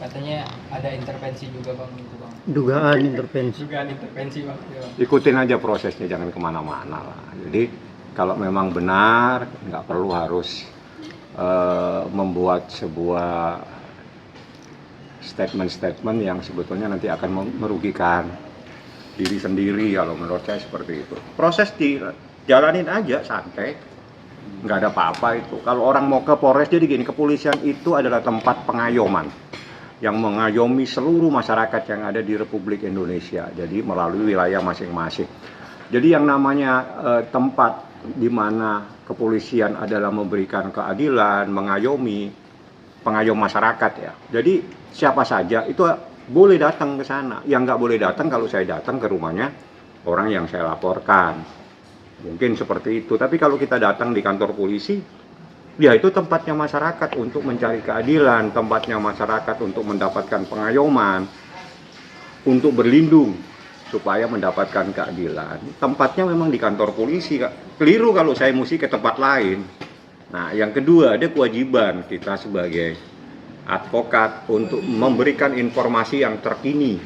Katanya ada intervensi juga bang itu bang. Dugaan intervensi. Dugaan intervensi bang. Ya, bang. Ikutin aja prosesnya, jangan kemana-mana lah. Jadi kalau memang benar, nggak perlu harus membuat sebuah statement-statement yang sebetulnya nanti akan merugikan diri sendiri. Kalau menurut saya seperti itu. Proses dijalanin aja santai, nggak ada apa-apa itu. Kalau orang mau ke Polres, jadi gini, kepolisian itu adalah tempat pengayoman yang mengayomi seluruh masyarakat yang ada di Republik Indonesia. Jadi melalui wilayah masing-masing. Jadi yang namanya tempat di mana kepolisian adalah memberikan keadilan, mengayomi, pengayom masyarakat ya. Jadi siapa saja itu boleh datang ke sana. Yang nggak boleh datang kalau saya datang ke rumahnya orang yang saya laporkan. Mungkin seperti itu. Tapi kalau kita datang di kantor polisi, ya itu tempatnya masyarakat untuk mencari keadilan, tempatnya masyarakat untuk mendapatkan pengayoman, untuk berlindung supaya mendapatkan keadilan. Tempatnya memang di kantor polisi, Kak. Keliru kalau saya mesti ke tempat lain. Nah, yang kedua, ada kewajiban kita sebagai advokat untuk memberikan informasi yang terkini,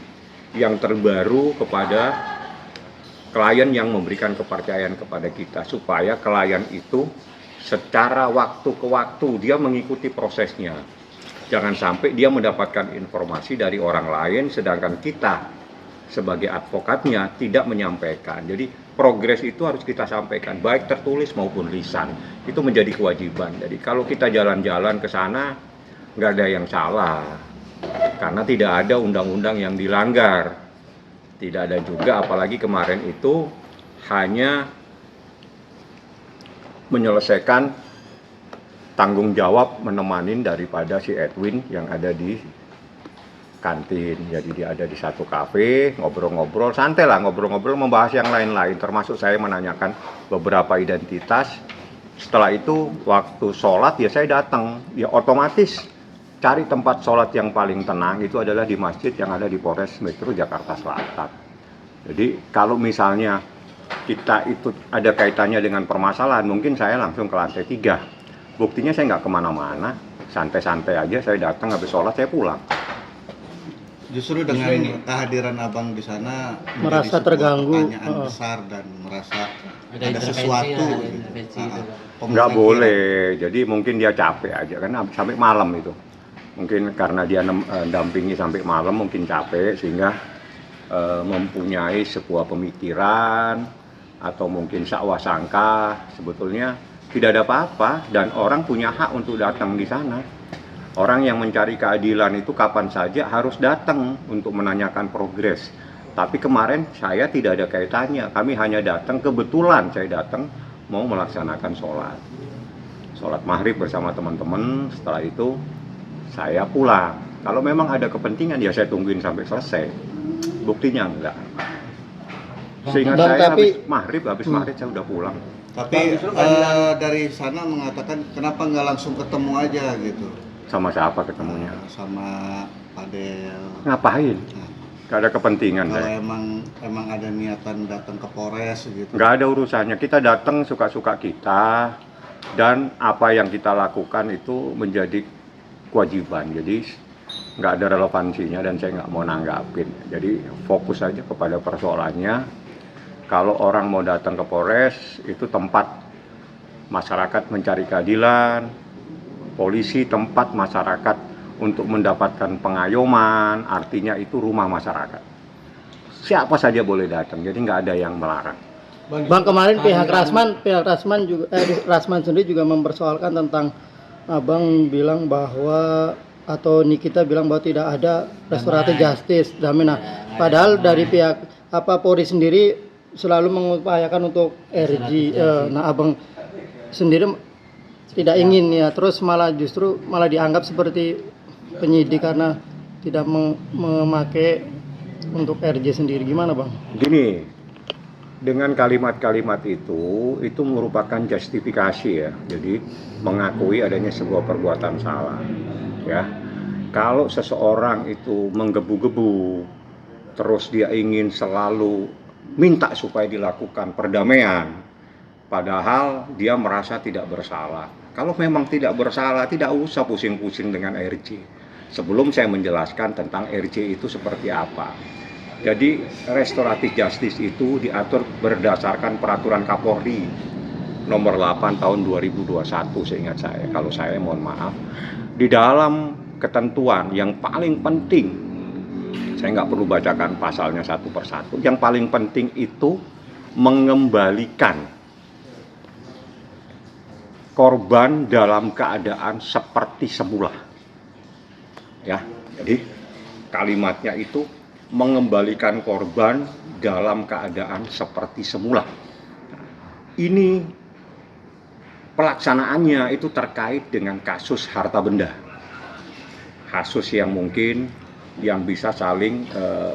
yang terbaru kepada klien yang memberikan kepercayaan kepada kita, supaya klien itu secara waktu ke waktu dia mengikuti prosesnya. Jangan sampai dia mendapatkan informasi dari orang lain sedangkan kita sebagai advokatnya tidak menyampaikan. Jadi progres itu harus kita sampaikan baik tertulis maupun lisan. Itu menjadi kewajiban. Jadi kalau kita jalan-jalan ke sana nggak ada yang salah. Karena tidak ada undang-undang yang dilanggar. Tidak ada juga, apalagi kemarin itu hanya menyelesaikan tanggung jawab menemanin daripada si Edwin yang ada di kantin. Jadi dia ada di satu kafe, ngobrol-ngobrol, santai lah, ngobrol-ngobrol, membahas yang lain-lain, termasuk saya menanyakan beberapa identitas. Setelah itu waktu sholat ya saya datang, ya otomatis cari tempat sholat yang paling tenang itu adalah di masjid yang ada di Polres Metro Jakarta Selatan. Jadi kalau misalnya kita itu ada kaitannya dengan permasalahan, mungkin saya langsung ke lantai 3. Buktinya saya nggak kemana-mana, santai-santai aja, saya datang habis sholat saya pulang. Justru dengan kehadiran abang di sana Merasa terganggu, pertanyaan besar dan merasa ada sesuatu Nggak boleh, jadi mungkin dia capek aja kan sampai malam itu. Mungkin karena dia dampingi sampai malam mungkin capek sehingga mempunyai sebuah pemikiran atau mungkin sakwa sangka sebetulnya tidak ada apa-apa dan orang punya hak untuk datang di sana. Orang yang mencari keadilan itu kapan saja harus datang untuk menanyakan progres. Tapi kemarin saya tidak ada kaitannya. Kami hanya datang, kebetulan saya datang mau melaksanakan sholat. Sholat maghrib bersama teman-teman, setelah itu saya pulang. Kalau memang ada kepentingan ya saya tungguin sampai selesai. Buktinya enggak. Sehingga saya habis maghrib saya udah pulang. Tapi dari sana mengatakan kenapa nggak langsung ketemu aja gitu. Sama siapa ketemunya? Sama Padel. Ngapain? Gak ada kepentingan. Kalau emang ada niatan datang ke Polres gitu. Gak ada urusannya. Kita datang suka-suka kita dan apa yang kita lakukan itu menjadi kewajiban. Jadi nggak ada relevansinya dan saya nggak mau nanggapin. Jadi fokus aja kepada persoalannya. Kalau orang mau datang ke Polres itu tempat masyarakat mencari keadilan. Polisi tempat masyarakat untuk mendapatkan pengayoman, artinya itu rumah masyarakat. Siapa saja boleh datang, jadi nggak ada yang melarang. Bang, kemarin pihak Rasman juga Rasman sendiri juga mempersoalkan tentang abang bilang bahwa atau Nikita bilang bahwa tidak ada restoratif justice damai. Nah, padahal dari pihak Polri sendiri selalu mengupayakan untuk RG. Nah, abang sendiri tidak ingin ya, terus justru malah dianggap seperti penyidik karena tidak memakai untuk RJ sendiri. Gimana bang? Gini, dengan kalimat-kalimat itu merupakan justifikasi ya. Jadi mengakui adanya sebuah perbuatan salah. Ya, kalau seseorang itu menggebu-gebu, terus dia ingin selalu minta supaya dilakukan perdamaian, padahal dia merasa tidak bersalah. Kalau memang tidak bersalah, tidak usah pusing-pusing dengan RJ. sebelum saya menjelaskan tentang RJ itu seperti apa. Jadi restoratif justice itu diatur berdasarkan peraturan Kapolri nomor 8 tahun 2021 seingat saya. Kalau saya mohon maaf. Di dalam ketentuan yang paling penting, saya nggak perlu bacakan pasalnya satu persatu. Yang paling penting itu mengembalikan korban dalam keadaan seperti semula. Ya, jadi kalimatnya itu mengembalikan korban dalam keadaan seperti semula. Ini pelaksanaannya itu terkait dengan kasus harta benda. Kasus yang mungkin yang bisa saling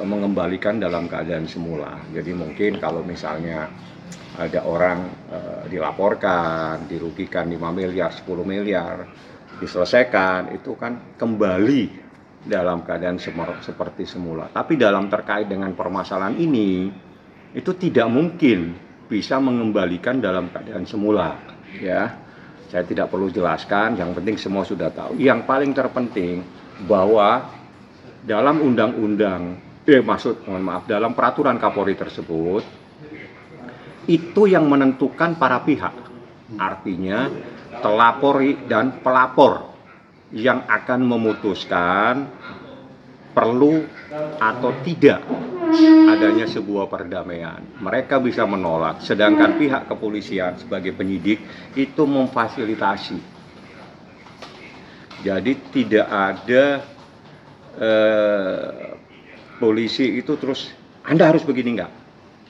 mengembalikan dalam keadaan semula. Jadi mungkin kalau misalnya ada orang dilaporkan, dirugikan 5 miliar, 10 miliar, diselesaikan, itu kan kembali dalam keadaan seperti semula. Tapi dalam terkait dengan permasalahan ini, itu tidak mungkin bisa mengembalikan dalam keadaan semula. Ya, saya tidak perlu jelaskan, yang penting semua sudah tahu. Yang paling terpenting bahwa dalam dalam peraturan Kapolri tersebut, itu yang menentukan para pihak. Artinya telapor dan pelapor yang akan memutuskan perlu atau tidak adanya sebuah perdamaian. Mereka bisa menolak, sedangkan pihak kepolisian sebagai penyidik itu memfasilitasi. Jadi tidak ada polisi itu terus Anda harus begini, enggak.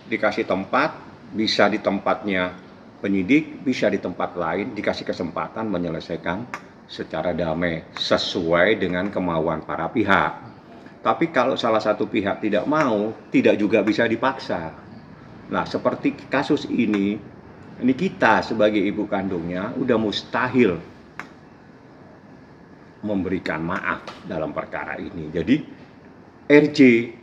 Dikasih tempat, bisa di tempatnya penyidik, bisa di tempat lain, dikasih kesempatan menyelesaikan secara damai sesuai dengan kemauan para pihak. Tapi kalau salah satu pihak tidak mau, tidak juga bisa dipaksa. Nah, seperti kasus ini kita sebagai ibu kandungnya udah mustahil memberikan maaf dalam perkara ini. Jadi RJ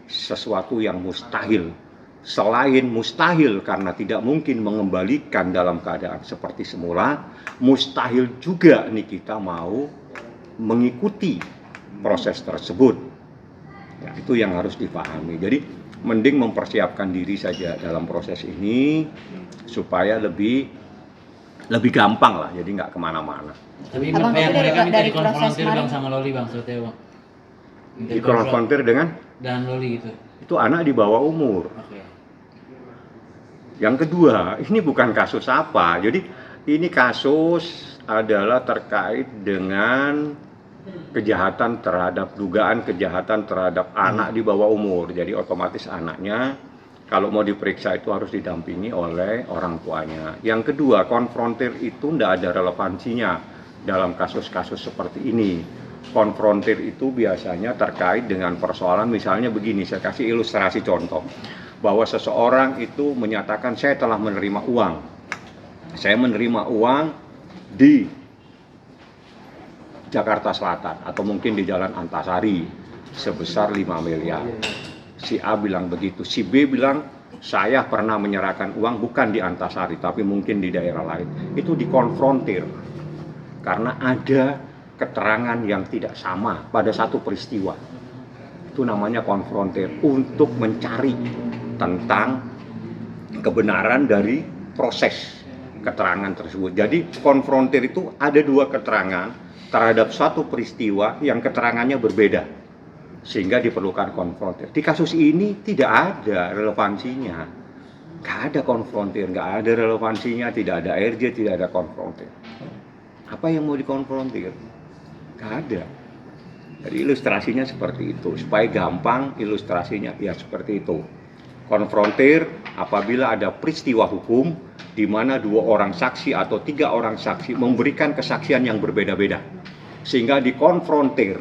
sesuatu yang mustahil. Selain mustahil karena tidak mungkin mengembalikan dalam keadaan seperti semula, mustahil juga kita mau mengikuti proses tersebut. Ya, itu yang harus dipahami. Jadi mending mempersiapkan diri saja dalam proses ini supaya lebih gampang lah, jadi nggak kemana-mana. Tapi Abang, mereka dari minta proses dikonfrontir kemarin. bang sama Loli bang, sebetulnya bang. Minta Dikonfrontir dengan dan Loli gitu. itu anak di bawah umur. Oke. Yang kedua, ini bukan kasus apa. Jadi ini kasus adalah terkait dengan dugaan kejahatan terhadap anak di bawah umur. Jadi otomatis anaknya kalau mau diperiksa itu harus didampingi oleh orang tuanya. Yang kedua, konfrontir itu tidak ada relevansinya dalam kasus-kasus seperti ini. Konfrontir itu biasanya terkait dengan persoalan, misalnya begini, saya kasih ilustrasi contoh. Bahwa seseorang itu menyatakan saya telah menerima uang. Saya menerima uang di Jakarta Selatan atau mungkin di Jalan Antasari sebesar 5 miliar. Si A bilang begitu, si B bilang saya pernah menyerahkan uang bukan di Antasari tapi mungkin di daerah lain. Itu dikonfrontir karena ada keterangan yang tidak sama pada satu peristiwa. Itu namanya konfrontir untuk mencari tentang kebenaran dari proses keterangan tersebut. Jadi konfrontir itu ada dua keterangan terhadap suatu peristiwa yang keterangannya berbeda, sehingga diperlukan konfrontir. Di kasus ini tidak ada relevansinya, nggak ada konfrontir, nggak ada relevansinya, tidak ada RJ, tidak ada konfrontir. Apa yang mau dikonfrontir? Nggak ada. Jadi ilustrasinya seperti itu, supaya gampang ilustrasinya ya seperti itu. Konfrontir apabila ada peristiwa hukum di mana 2 orang saksi atau 3 orang saksi memberikan kesaksian yang berbeda-beda, sehingga dikonfrontir.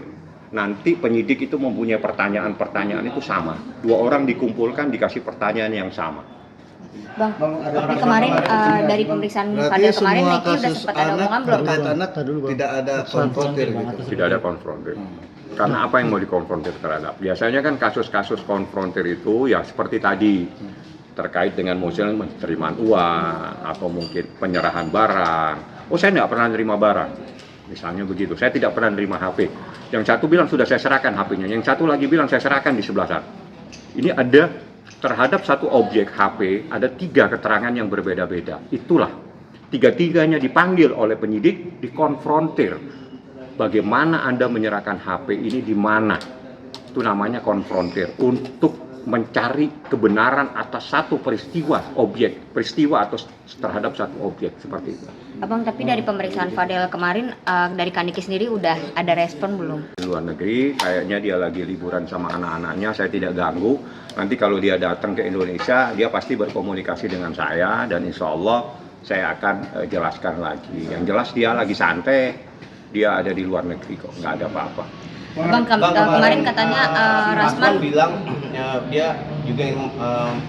Nanti penyidik itu mempunyai pertanyaan-pertanyaan itu sama. 2 orang dikumpulkan dikasih pertanyaan yang sama. Bang, tapi kemarin dari pemeriksaan pada kemarin Niki udah sempat ada omongan belum? terkait anak tidak ada konfrontir gitu. Tidak ada konfrontir. Karena apa yang mau dikonfrontir terhadap? Biasanya kan kasus-kasus konfrontir itu ya seperti tadi, terkait dengan misalnya penerimaan uang atau mungkin penyerahan barang. Oh, saya nggak pernah nerima barang. Misalnya begitu. Saya tidak pernah nerima HP. Yang satu bilang sudah saya serahkan HP-nya, yang satu lagi bilang saya serahkan di sebelah sana. Ini ada terhadap satu objek HP ada 3 keterangan yang berbeda-beda. Itulah tiga-tiganya dipanggil oleh penyidik, dikonfrontir. Bagaimana Anda menyerahkan HP ini di mana? Itu namanya konfrontir untuk mencari kebenaran atas satu peristiwa atau terhadap satu objek seperti itu. Abang, tapi dari pemeriksaan Fadel kemarin dari Kaniki sendiri udah ada respon belum? Di luar negeri, kayaknya dia lagi liburan sama anak-anaknya, saya tidak ganggu. Nanti kalau dia datang ke Indonesia, dia pasti berkomunikasi dengan saya dan insya Allah saya akan jelaskan lagi. Yang jelas dia lagi santai, dia ada di luar negeri kok, nggak ada apa-apa. Bang, kemarin katanya Rasman bilang dia juga ingin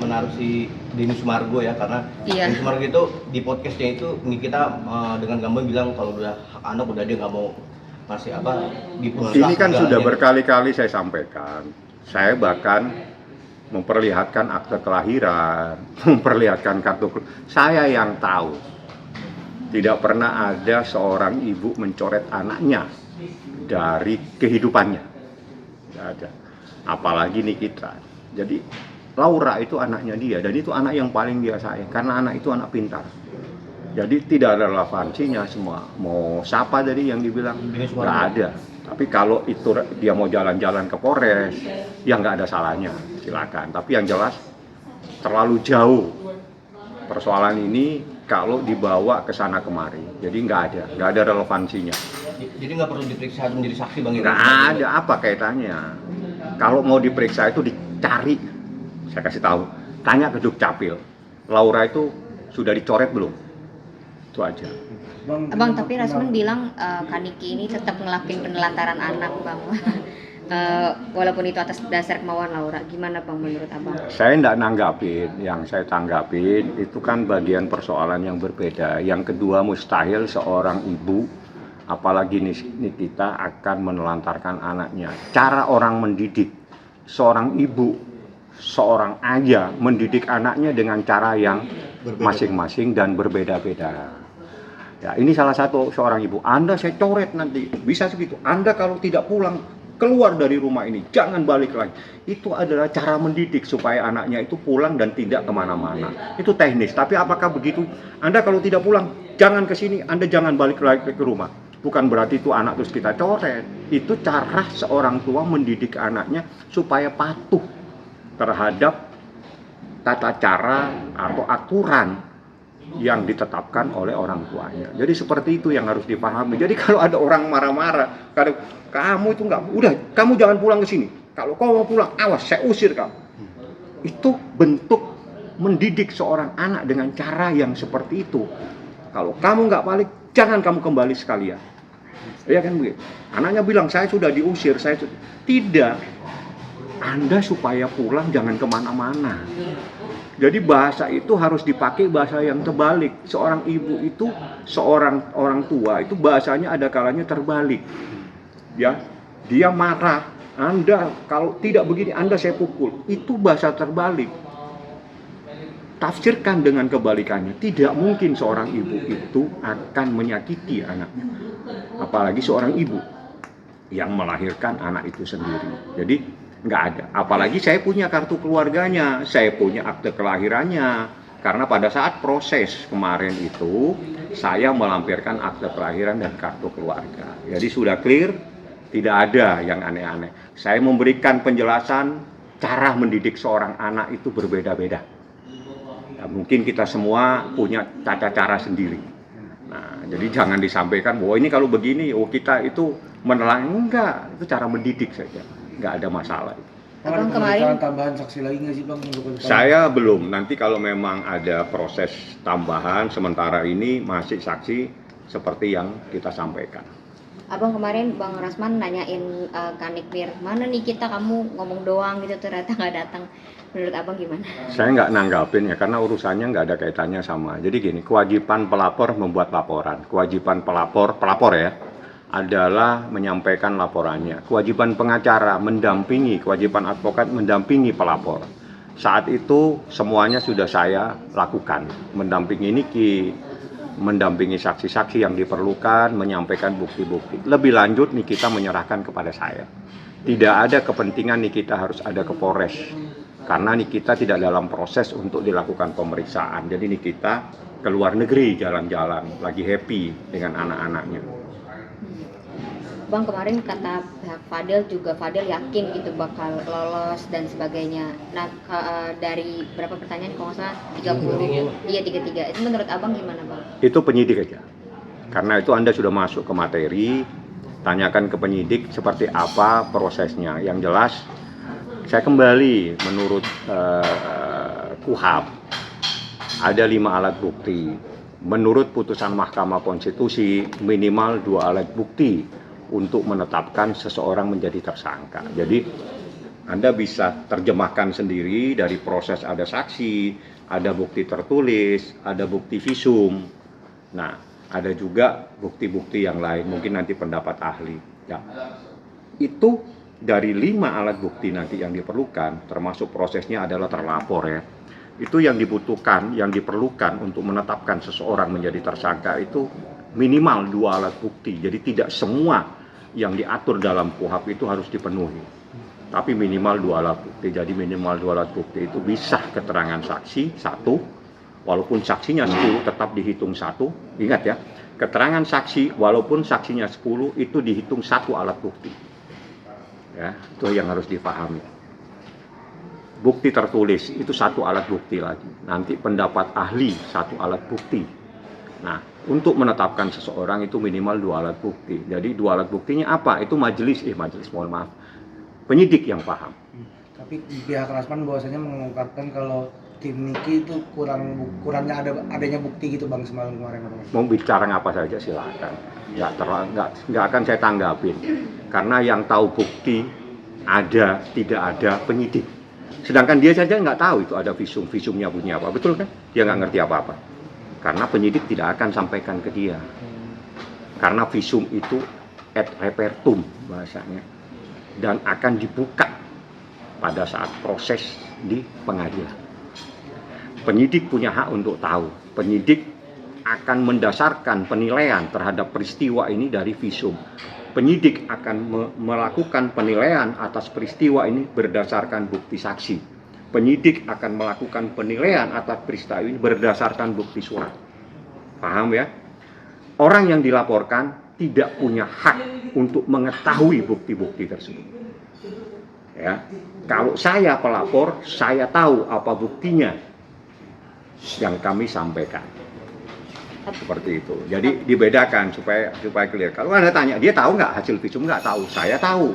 menaruh si Denny Sumargo ya, karena Iya. Denny Sumargo itu di podcastnya itu kita dengan Gambang bilang kalau udah hak anak udah dia nggak mau masih Ini kan sudah berkali-kali saya sampaikan. Saya bahkan memperlihatkan akte kelahiran, memperlihatkan kartu. Saya yang tahu. Tidak pernah ada seorang ibu mencoret anaknya dari kehidupannya. Tidak ada. Apalagi Nikita. Jadi Laura itu anaknya dia dan itu anak yang paling dia sayang karena anak itu anak pintar. Jadi tidak ada relevansinya semua. Mau siapa tadi yang dibilang? Nggak ada. Tapi kalau itu dia mau jalan-jalan ke Polres, ya nggak ada salahnya, silakan. Tapi yang jelas terlalu jauh persoalan ini kalau dibawa ke sana kemari. Jadi nggak ada relevansinya. Jadi nggak perlu diperiksa menjadi saksi Bang? Nggak ada apa kaitannya. Kalau mau diperiksa itu dicari, saya kasih tahu, tanya ke Dukcapil, Laura itu sudah dicoret belum? Itu aja. Abang, tapi Rasman bilang Kaniki ini tetap ngelakuin penelantaran anak, Bang. Walaupun itu atas dasar kemauan Laura. Gimana Bang menurut Abang? Saya tidak nanggapin, yang saya tanggapin itu kan bagian persoalan yang berbeda. Yang kedua, mustahil seorang ibu, apalagi Nikita, akan menelantarkan anaknya. Cara orang mendidik, seorang ibu, seorang ayah mendidik anaknya dengan cara yang masing-masing dan berbeda-beda. Ya, ini salah satu seorang ibu. Anda saya coret nanti, bisa segitu. Anda kalau tidak pulang, keluar dari rumah ini, jangan balik lagi. Itu adalah cara mendidik supaya anaknya itu pulang dan tidak kemana-mana. Itu teknis, tapi apakah begitu? Anda kalau tidak pulang, jangan ke sini, Anda jangan balik lagi ke rumah. Bukan berarti itu anak terus kita coret. Itu cara seorang tua mendidik anaknya supaya patuh terhadap tata cara atau aturan yang ditetapkan oleh orang tuanya. Jadi seperti itu yang harus dipahami. Jadi kalau ada orang marah-marah, kamu itu enggak, udah kamu jangan pulang ke sini. Kalau kau mau pulang, awas saya usir kamu. Itu bentuk mendidik seorang anak dengan cara yang seperti itu. Kalau kamu nggak balik, jangan kamu kembali sekalian. Ya kan begitu. Anaknya bilang saya sudah diusir, tidak. Anda supaya pulang jangan kemana-mana. Jadi bahasa itu harus dipakai bahasa yang terbalik. Seorang ibu itu, seorang orang tua itu bahasanya ada kalanya terbalik. Ya, dia marah. Anda kalau tidak begini, Anda saya pukul. Itu bahasa terbalik. Tafsirkan dengan kebalikannya. Tidak mungkin seorang ibu itu akan menyakiti anaknya. Apalagi seorang ibu yang melahirkan anak itu sendiri. Jadi nggak ada. Apalagi saya punya kartu keluarganya, saya punya akte kelahirannya. Karena pada saat proses kemarin itu, saya melampirkan akte kelahiran dan kartu keluarga. Jadi sudah clear, tidak ada yang aneh-aneh. Saya memberikan penjelasan cara mendidik seorang anak itu berbeda-beda. Ya, mungkin kita semua punya tata cara sendiri. Nah, jadi jangan disampaikan bahwa ini kalau begini, kita itu menelan. Enggak, itu cara mendidik saja. Nggak ada masalah. Abang kemarin tambahan saksi lagi nggak sih Bang? Saya belum. Nanti kalau memang ada proses tambahan, sementara ini masih saksi seperti yang kita sampaikan. Abang kemarin Bang Rasman nanyain Kanikmir, mana nih kita kamu ngomong doang gitu ternyata nggak datang. Menurut Abang gimana? Saya nggak nanggapin ya karena urusannya nggak ada kaitannya sama. Jadi gini, kewajiban pelapor membuat laporan. Kewajiban pelapor ya, adalah menyampaikan laporannya. Kewajiban pengacara mendampingi, kewajiban advokat mendampingi pelapor. Saat itu semuanya sudah saya lakukan. Mendampingi Niki, mendampingi saksi-saksi yang diperlukan, menyampaikan bukti-bukti. Lebih lanjut Nikita menyerahkan kepada saya. Tidak ada kepentingan Nikita harus ada ke Polres. Karena Nikita tidak dalam proses untuk dilakukan pemeriksaan. Jadi Nikita ke luar negeri jalan-jalan, lagi happy dengan anak-anaknya. Bang, kemarin kata pihak Fadel juga, Fadel yakin gitu bakal lolos dan sebagainya. Nah, dari berapa pertanyaan kalau nggak salah 30, iya 33. Itu menurut abang gimana bang? Itu penyidik aja. Karena itu Anda sudah masuk ke materi, tanyakan ke penyidik seperti apa prosesnya. Yang jelas, saya kembali menurut KUHAP, ada 5 alat bukti. Menurut putusan Mahkamah Konstitusi, minimal 2 alat bukti untuk menetapkan seseorang menjadi tersangka. Jadi Anda bisa terjemahkan sendiri dari proses ada saksi, ada bukti tertulis, ada bukti visum. Nah, ada juga bukti-bukti yang lain, mungkin nanti pendapat ahli. Ya. Itu dari 5 alat bukti nanti yang diperlukan, termasuk prosesnya adalah terlapor ya. Itu yang dibutuhkan, yang diperlukan untuk menetapkan seseorang menjadi tersangka itu minimal 2 alat bukti. Jadi tidak semua yang diatur dalam KUHAP itu harus dipenuhi. Tapi minimal 2 alat bukti. Jadi minimal 2 alat bukti itu bisa keterangan saksi 1, walaupun saksinya 10 tetap dihitung 1. Ingat ya, keterangan saksi walaupun saksinya 10 itu dihitung 1 alat bukti. Ya, itu yang harus dipahami. Bukti tertulis itu 1 alat bukti lagi. Nanti pendapat ahli 1 alat bukti. Nah, untuk menetapkan seseorang itu minimal 2 alat bukti. Jadi 2 alat buktinya apa? Itu mohon maaf, penyidik yang paham. Tapi pihak Rasman bahwasanya mengungkapkan kalau tim Niki itu kurangnya adanya bukti gitu bang kemarin. Mau bicara apa saja silakan. Nggak akan saya tanggapin. Karena yang tahu bukti ada tidak ada penyidik. Sedangkan dia saja nggak tahu itu ada visumnya bunyi apa, betul kan? Dia nggak ngerti apa-apa. Karena penyidik tidak akan sampaikan ke dia. Karena visum itu ad repertum bahasanya. Dan akan dibuka pada saat proses di pengadilan. Penyidik punya hak untuk tahu. Penyidik akan mendasarkan penilaian terhadap peristiwa ini dari visum. Penyidik akan melakukan penilaian atas peristiwa ini berdasarkan bukti saksi. Penyidik akan melakukan penilaian atas peristiwa ini berdasarkan bukti surat. Paham ya? Orang yang dilaporkan tidak punya hak untuk mengetahui bukti-bukti tersebut. Ya. Kalau saya pelapor, saya tahu apa buktinya yang kami sampaikan. Seperti itu. Jadi dibedakan supaya clear. Kalau Anda tanya, dia tahu nggak hasil visum? Nggak tahu. Saya tahu.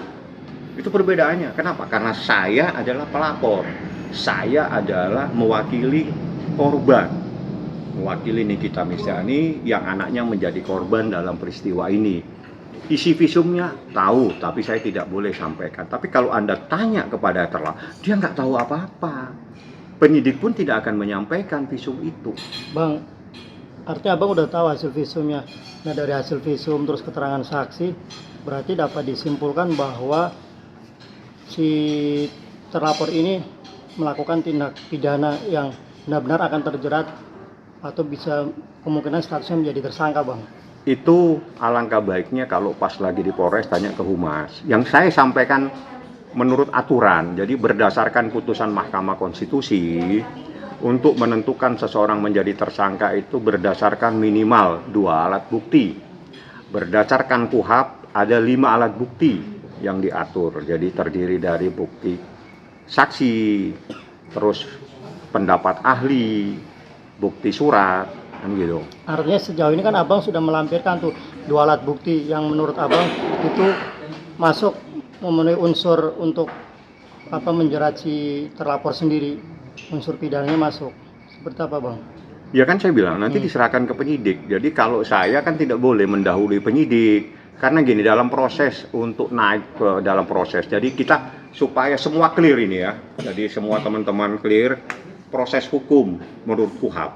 Itu perbedaannya. Kenapa? Karena saya adalah pelapor. Saya adalah mewakili korban, mewakili Nikita Mirzani yang anaknya menjadi korban dalam peristiwa ini. Isi visumnya tahu, tapi saya tidak boleh sampaikan. Tapi kalau Anda tanya kepada dia nggak tahu apa-apa. Penyidik pun tidak akan menyampaikan visum itu. Bang, artinya abang udah tahu hasil visumnya. Nah, dari hasil visum terus keterangan saksi, berarti dapat disimpulkan bahwa si terlapor ini melakukan tindak pidana yang benar-benar akan terjerat atau bisa kemungkinan statusnya menjadi tersangka, bang. Itu alangkah baiknya kalau pas lagi di Polres tanya ke Humas. Yang saya sampaikan menurut aturan, jadi berdasarkan putusan Mahkamah Konstitusi, untuk menentukan seseorang menjadi tersangka itu berdasarkan minimal 2 alat bukti. Berdasarkan KUHAP ada 5 alat bukti yang diatur. Jadi terdiri dari bukti saksi, terus pendapat ahli, bukti surat, kan gitu. Artinya sejauh ini kan abang sudah melampirkan tuh 2 alat bukti yang menurut abang itu masuk memenuhi unsur untuk menjerat si terlapor sendiri, unsur pidananya masuk. Seperti apa bang? Ya kan saya bilang nanti diserahkan ke penyidik. Jadi kalau saya kan tidak boleh mendahului penyidik. Karena gini, dalam proses untuk naik ke dalam proses, jadi kita supaya semua clear ini ya, jadi semua teman-teman clear, proses hukum menurut KUHAP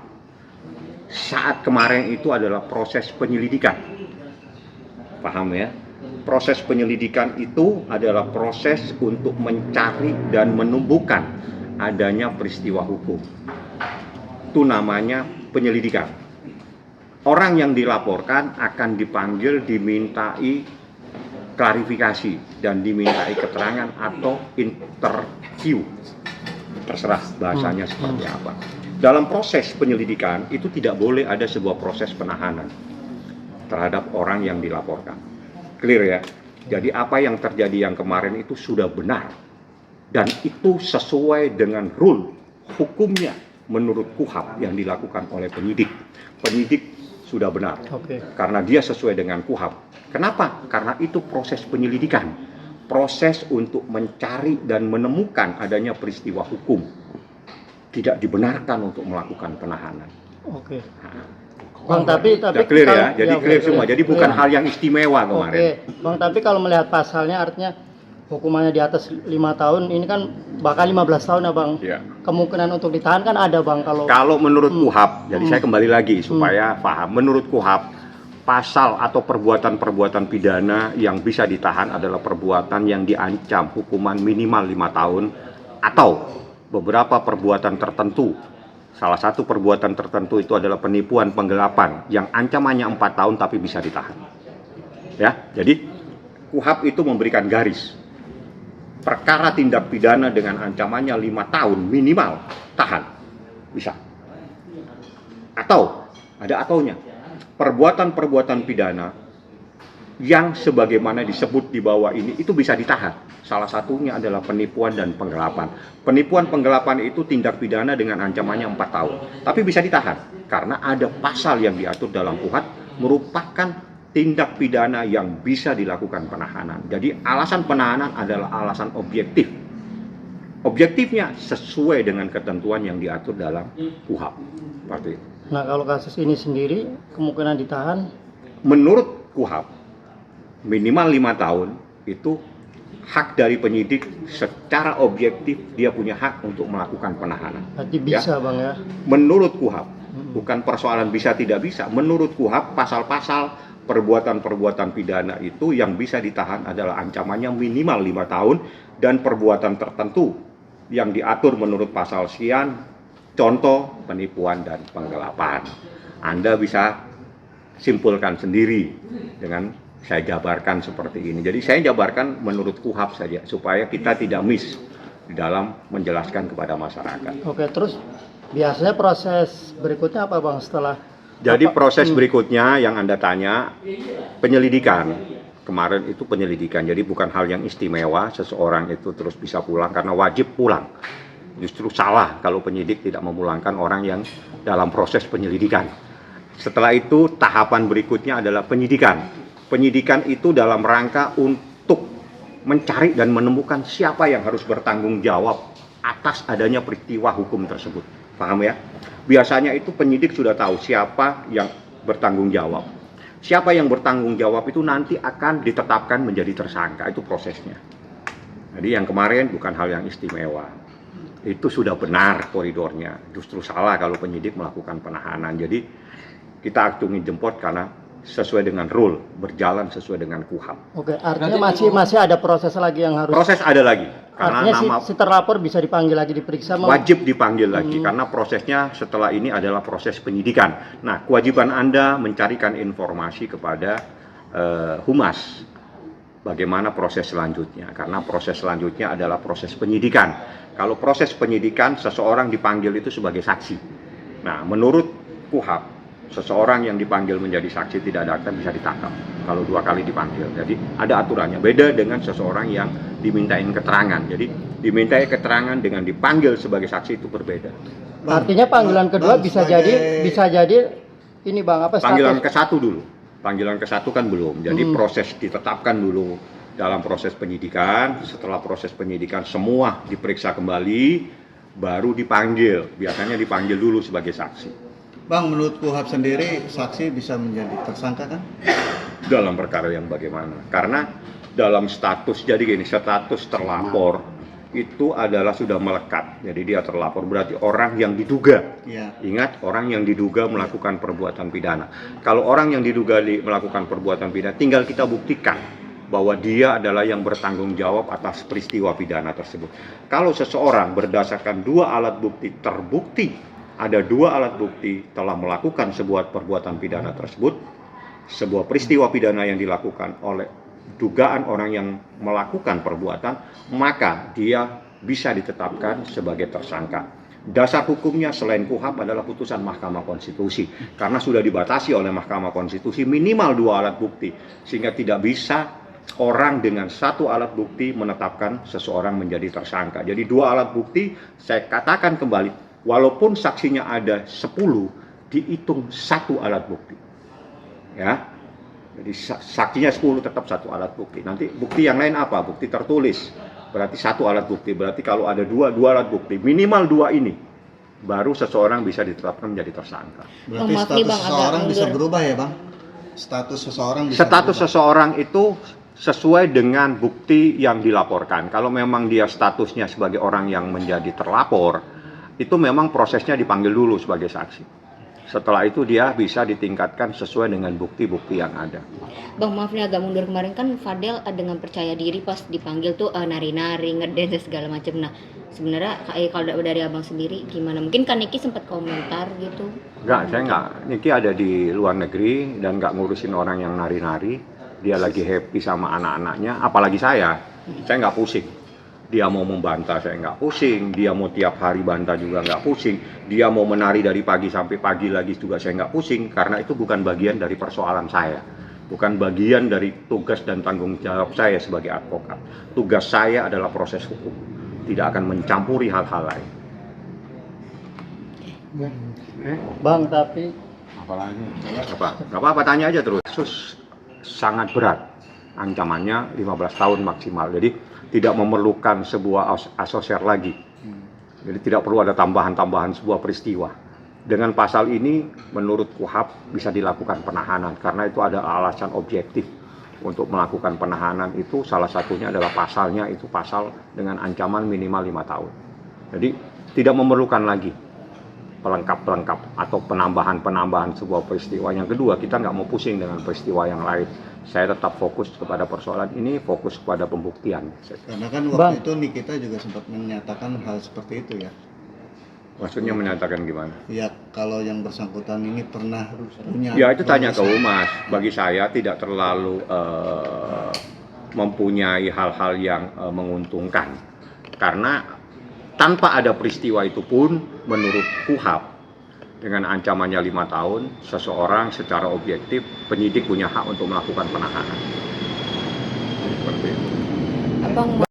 saat kemarin itu adalah proses penyelidikan. Paham ya? Proses penyelidikan itu adalah proses untuk mencari dan menumbuhkan adanya peristiwa hukum. Itu namanya penyelidikan. orang yang dilaporkan akan dipanggil, dimintai klarifikasi dan dimintai keterangan atau interview, terserah bahasanya seperti apa. Dalam proses penyelidikan itu tidak boleh ada sebuah proses penahanan terhadap orang yang dilaporkan. Clear ya? Jadi apa yang terjadi yang kemarin itu sudah benar dan itu sesuai dengan rule hukumnya menurut KUHAP yang dilakukan oleh penyidik. Penyidik sudah benar, karena dia sesuai dengan KUHAP. Kenapa? Karena itu proses penyelidikan, proses untuk mencari dan menemukan adanya peristiwa hukum. Tidak dibenarkan untuk melakukan penahanan. Oke. Nah, Bang, tapi udah clear ya, jadi clear semua. Jadi bukan clear. hal yang istimewa kemarin. Oke, Bang, tapi kalau melihat pasalnya artinya hukumannya di atas 5 tahun, ini kan bakal 15 tahun ya Bang. Ya. Kemungkinan untuk ditahan kan ada Bang Kalau menurut KUHAP, jadi saya kembali lagi supaya paham. Menurut KUHAP, pasal atau perbuatan-perbuatan pidana yang bisa ditahan adalah perbuatan yang diancam hukuman minimal 5 tahun atau beberapa perbuatan tertentu. Salah satu perbuatan tertentu itu adalah penipuan penggelapan yang ancamannya 4 tahun tapi bisa ditahan. Ya, jadi KUHAP itu memberikan garis. Perkara tindak pidana dengan ancamannya 5 tahun minimal tahan. Bisa. Atau ada ataunya. Perbuatan-perbuatan pidana yang sebagaimana disebut di bawah ini itu bisa ditahan. Salah satunya adalah penipuan dan penggelapan. Penipuan penggelapan itu tindak pidana dengan ancamannya 4 tahun. Tapi bisa ditahan karena ada pasal yang diatur dalam KUHAP merupakan tindak pidana yang bisa dilakukan penahanan. Jadi alasan penahanan adalah alasan objektif. Objektifnya sesuai dengan ketentuan yang diatur dalam KUHAP. Seperti itu. Nah, kalau kasus ini sendiri kemungkinan ditahan Menurut KUHAP minimal 5 tahun itu hak dari penyidik secara objektif dia punya hak untuk melakukan penahanan. berarti bisa Ya. Bang ya. Menurut KUHAP, bukan persoalan bisa tidak bisa. Menurut KUHAP pasal-pasal perbuatan-perbuatan pidana itu yang bisa ditahan adalah ancamannya minimal 5 tahun dan perbuatan tertentu yang diatur menurut pasal sekian, contoh penipuan dan penggelapan. Anda bisa simpulkan sendiri dengan saya jabarkan seperti ini. Jadi saya jabarkan menurut KUHAP saja supaya kita tidak miss di dalam menjelaskan kepada masyarakat. Oke, terus biasanya proses berikutnya apa Bang setelah Jadi apa- proses berikutnya yang Anda tanya penyelidikan. Kemarin itu penyelidikan. Jadi bukan hal yang istimewa seseorang itu terus bisa pulang karena wajib pulang. Justru salah kalau penyidik tidak memulangkan orang yang dalam proses penyelidikan. Setelah itu tahapan berikutnya adalah penyidikan. Penyidikan itu dalam rangka untuk mencari dan menemukan siapa yang harus bertanggung jawab atas adanya peristiwa hukum tersebut. Paham ya? Biasanya itu penyidik sudah tahu siapa yang bertanggung jawab. Siapa yang bertanggung jawab itu nanti akan ditetapkan menjadi tersangka. Itu prosesnya. Jadi yang kemarin bukan hal yang istimewa. Itu sudah benar koridornya. Justru salah kalau penyidik melakukan penahanan. Jadi kita acungin jempol karena sesuai dengan rule, berjalan sesuai dengan KUHAP. Oke, artinya masih ada proses lagi yang harus Proses ada lagi karena artinya nama si terlapor bisa dipanggil lagi diperiksa wajib dipanggil lagi karena prosesnya setelah ini adalah proses penyidikan. Nah, kewajiban Anda mencarikan informasi kepada Humas bagaimana proses selanjutnya karena proses selanjutnya adalah proses penyidikan. Kalau proses penyidikan seseorang dipanggil itu sebagai saksi. Nah, menurut KUHAP seseorang yang dipanggil menjadi saksi tidak datang bisa ditangkap kalau 2 kali dipanggil. Jadi ada aturannya. Beda dengan seseorang yang dimintain keterangan. Jadi dimintai keterangan dengan dipanggil sebagai saksi itu berbeda. artinya panggilan kedua Bang, bisa sebagai- jadi ini Bang apa Panggilan status ke-1 dulu. Panggilan ke-1 kan belum. Jadi proses ditetapkan dulu dalam proses penyidikan. Setelah proses penyidikan semua diperiksa kembali baru dipanggil. Biasanya dipanggil dulu sebagai saksi. Bang, menurut KUHAP sendiri saksi bisa menjadi tersangka kan? Dalam perkara yang bagaimana? Karena dalam status, jadi gini, status terlapor itu adalah sudah melekat. Jadi dia terlapor, berarti orang yang diduga. Iya. Ingat, orang yang diduga melakukan perbuatan pidana. Kalau orang yang diduga melakukan perbuatan pidana, tinggal kita buktikan bahwa dia adalah yang bertanggung jawab atas peristiwa pidana tersebut. Kalau seseorang berdasarkan 2 alat bukti terbukti ada 2 alat bukti telah melakukan sebuah perbuatan pidana tersebut, sebuah peristiwa pidana yang dilakukan oleh dugaan orang yang melakukan perbuatan, maka dia bisa ditetapkan sebagai tersangka. Dasar hukumnya selain KUHP adalah putusan Mahkamah Konstitusi, karena sudah dibatasi oleh Mahkamah Konstitusi minimal 2 alat bukti, sehingga tidak bisa orang dengan 1 alat bukti menetapkan seseorang menjadi tersangka. Jadi 2 alat bukti, saya katakan kembali, walaupun saksinya ada 10, dihitung 1 alat bukti. Ya. Jadi saksinya 10 tetap 1 alat bukti. Nanti bukti yang lain apa? Bukti tertulis. Berarti 1 alat bukti. Berarti kalau ada 2 alat bukti, minimal 2 ini, baru seseorang bisa ditetapkan menjadi tersangka. Berarti Maaf nih, status Bang, agak seseorang bisa mundur. berubah ya, Bang? Status seseorang bisa Status berubah. seseorang itu sesuai dengan bukti yang dilaporkan. Kalau memang dia statusnya sebagai orang yang menjadi terlapor, itu memang prosesnya dipanggil dulu sebagai saksi. Setelah itu dia bisa ditingkatkan sesuai dengan bukti-bukti yang ada. Bang, maaf nih agak mundur, kemarin kan Fadel dengan percaya diri pas dipanggil tuh nari-nari, ngedance segala macam. Nah, sebenarnya kalau dari Abang sendiri gimana? Mungkin kan Niki sempat komentar gitu. Enggak, saya enggak. Niki ada di luar negeri dan enggak ngurusin orang yang nari-nari. Dia lagi happy sama anak-anaknya, apalagi saya enggak pusing. Dia mau membantah, saya nggak pusing. Dia mau tiap hari bantah juga nggak pusing. Dia mau menari dari pagi sampai pagi lagi juga saya nggak pusing. Karena itu bukan bagian dari persoalan saya. Bukan bagian dari tugas dan tanggung jawab saya sebagai advokat. Tugas saya adalah proses hukum. Tidak akan mencampuri hal-hal lain. Bang, tapi Apalagi? Nggak apa-apa, tanya aja terus. Kasus sangat berat. Ancamannya 15 tahun maksimal. Jadi tidak memerlukan sebuah asosial lagi. Jadi tidak perlu ada tambahan-tambahan sebuah peristiwa. Dengan pasal ini menurut KUHP bisa dilakukan penahanan karena itu ada alasan objektif untuk melakukan penahanan. Itu salah satunya adalah pasalnya itu pasal dengan ancaman minimal 5 tahun. Jadi tidak memerlukan lagi pelengkap-pelengkap atau penambahan-penambahan sebuah peristiwa. Yang kedua, kita nggak mau pusing dengan peristiwa yang lain. Saya tetap fokus kepada persoalan ini, fokus kepada pembuktian. Karena kan waktu Bang. itu Nikita juga sempat menyatakan hal seperti itu ya. Maksudnya menyatakan gimana? Ya kalau yang bersangkutan ini pernah punya. Ya itu tanya ke Humas. Bagi saya tidak terlalu mempunyai hal-hal yang menguntungkan. Karena tanpa ada peristiwa itu pun menurut KUHP dengan ancamannya 5 tahun, seseorang secara objektif penyidik punya hak untuk melakukan penahanan. Seperti itu. Abang